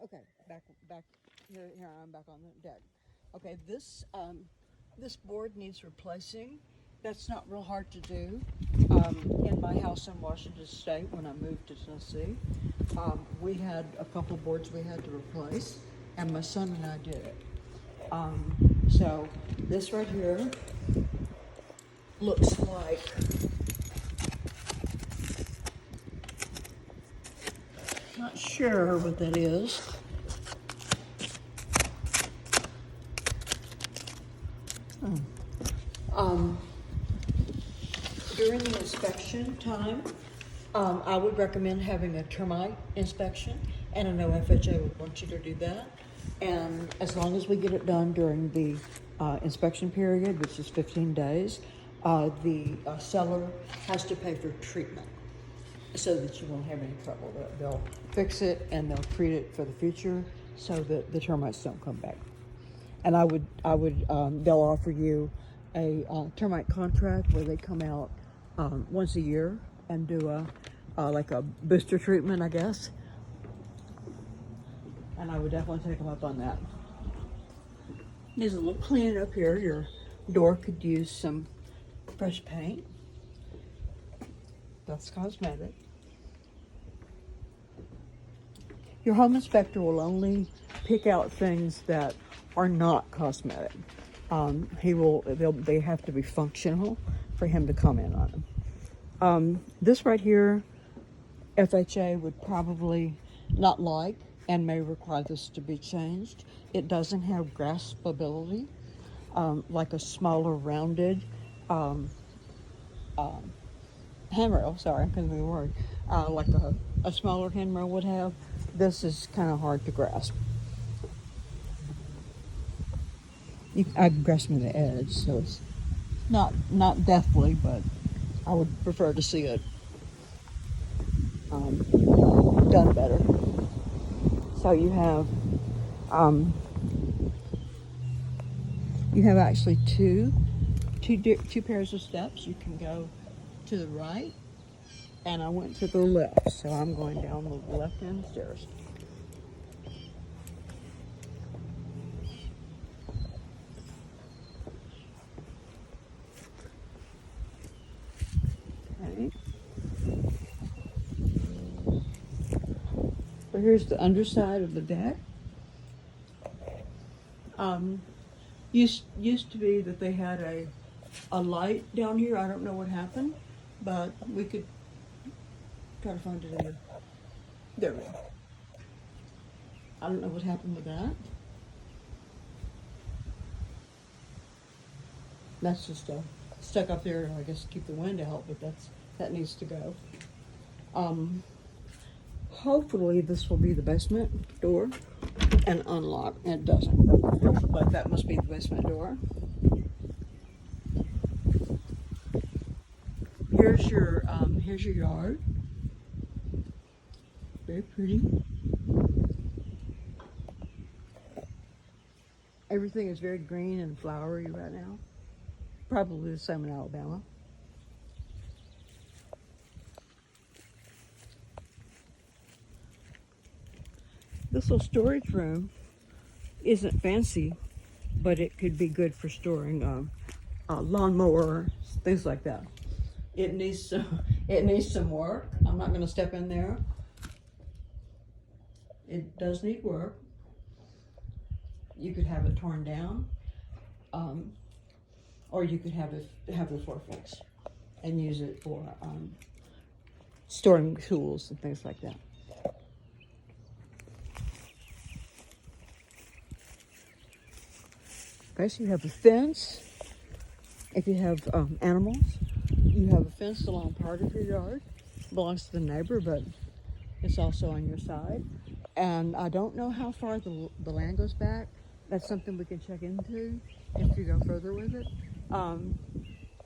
Okay, back here I'm back on the deck. Okay, this board needs replacing. That's not real hard to do. In my house in Washington State, when I moved to Tennessee, we had a couple boards we had to replace, and my son and I did it. So this right here looks like not sure what that is. Um, During the inspection time, I would recommend having a termite inspection, and I know FHA would want you to do that. And as long as we get it done during the inspection period, which is 15 days, the seller has to pay for treatment so that you won't have any trouble. They'll fix it and they'll treat it for the future so that the termites don't come back. And they'll offer you a termite contract where they come out once a year and do like a booster treatment, I guess. And I would definitely take them up on that. Needs a little cleaning up here. Your door could use some fresh paint. That's cosmetic. Your home inspector will only pick out things that are not cosmetic. They have to be functional for him to comment on them. This right here, FHA would probably not like and may require this to be changed. It doesn't have graspability, like a smaller rounded handrail. Sorry, I couldn't think of the word. Like a smaller handrail would have. This is kind of hard to grasp. I can grasp me the edge, so it's not deathly, but I would prefer to see it done better. So you have actually two pairs of steps. You can go to the right, and I went to the left, so I'm going down the left-hand stairs. Okay. So here's the underside of the deck. Used to be that they had a light down here. I don't know what happened, but we could try to find it in the. There we go. I don't know what happened with that. That's just stuck up there, I guess, to keep the wind out, but that needs to go. Hopefully this will be the basement door and unlock. It doesn't, but that must be the basement door. Here's your yard. Very pretty. Everything is very green and flowery right now. Probably the same in Alabama. This little storage room isn't fancy, but it could be good for storing a lawnmower, things like that. It needs some work. I'm not going to step in there. It does need work. You could have it torn down, or you could have the floor fixed and use it for storing tools and things like that. Okay, so you have a fence. If you have animals, you have a fence along part of your yard. It belongs to the neighbor, but it's also on your side. And I don't know how far the land goes back. That's something we can check into if you go further with it.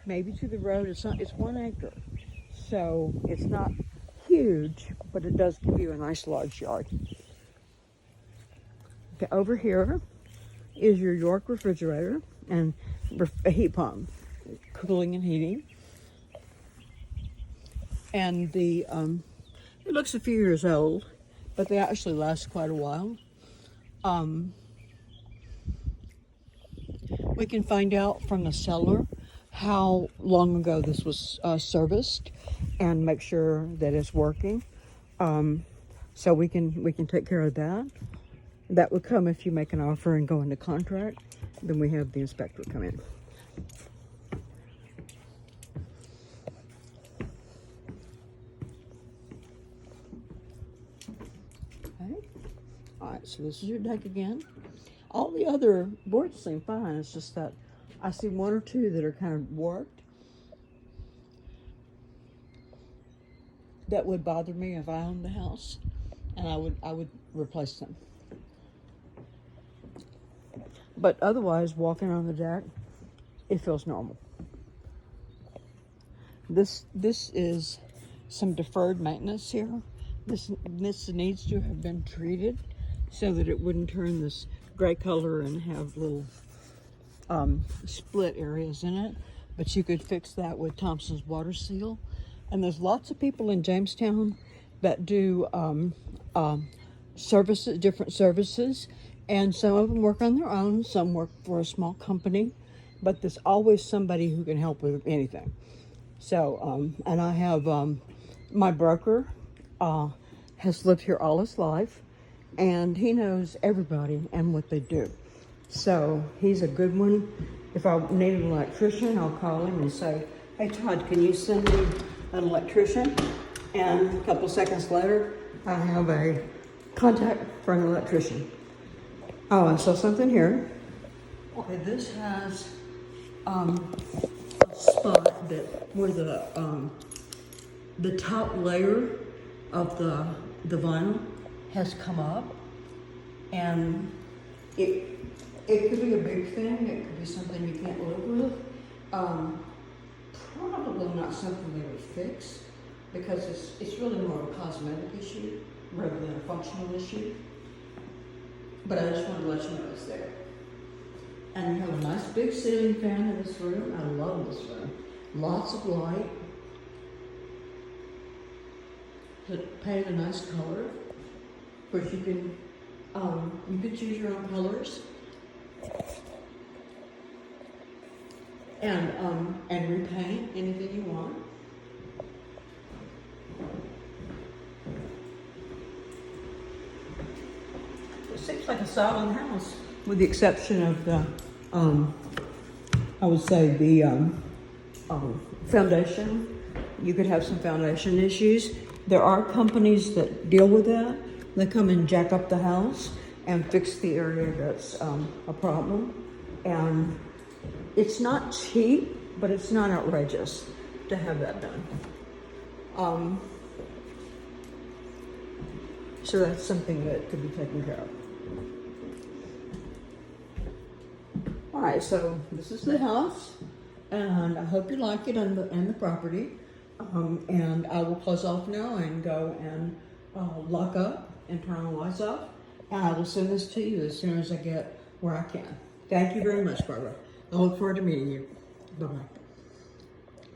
Maybe to the road. It's 1 acre, so it's not huge, but it does give you a nice large yard. Okay, over here is your York refrigerator and a heat pump, cooling and heating. And it looks a few years old, but they actually last quite a while. we can find out from the seller how long ago this was serviced and make sure that it's working. So we can take care of that. That would come if you make an offer and go into contract. Then we have the inspector come in. Okay. All right, so this is your deck again. All the other boards seem fine. It's just that I see one or two that are kind of warped. That would bother me if I owned the house, and I would replace them. But otherwise, walking on the deck, it feels normal. This is some deferred maintenance here. This needs to have been treated so that it wouldn't turn this gray color and have little split areas in it. But you could fix that with Thompson's Water Seal. And there's lots of people in Jamestown that do services, different services. And some of them work on their own, some work for a small company, but there's always somebody who can help with anything. So, and I have my broker has lived here all his life, and he knows everybody and what they do. So he's a good one. If I need an electrician, I'll call him and say, "Hey Todd, can you send me an electrician?" And a couple seconds later, I have a contact for an electrician. Oh, I saw something here. Okay, this has a spot that where the top layer of the vinyl has come up, and it could be a big thing. It could be something you can't live with. Probably not something they would fix because it's really more of a cosmetic issue rather than a functional issue. But I just wanted to let you know it's there. And you have a nice big ceiling fan in this room. I love this room. Lots of light. Painted a nice color. Of course, you can choose your own colors. And repaint anything you want. It seems like a solid house, with the exception of the, I would say the foundation. You could have some foundation issues. There are companies that deal with that. They come and jack up the house and fix the area that's a problem. And it's not cheap, but it's not outrageous to have that done. So that's something that could be taken care of. All right, so this is the house, and I hope you like it and the property. And I will close off now and go and lock up and turn the lights off. And I will send this to you as soon as I get where I can. Thank you very much, Barbara. I look forward to meeting you. Bye-bye.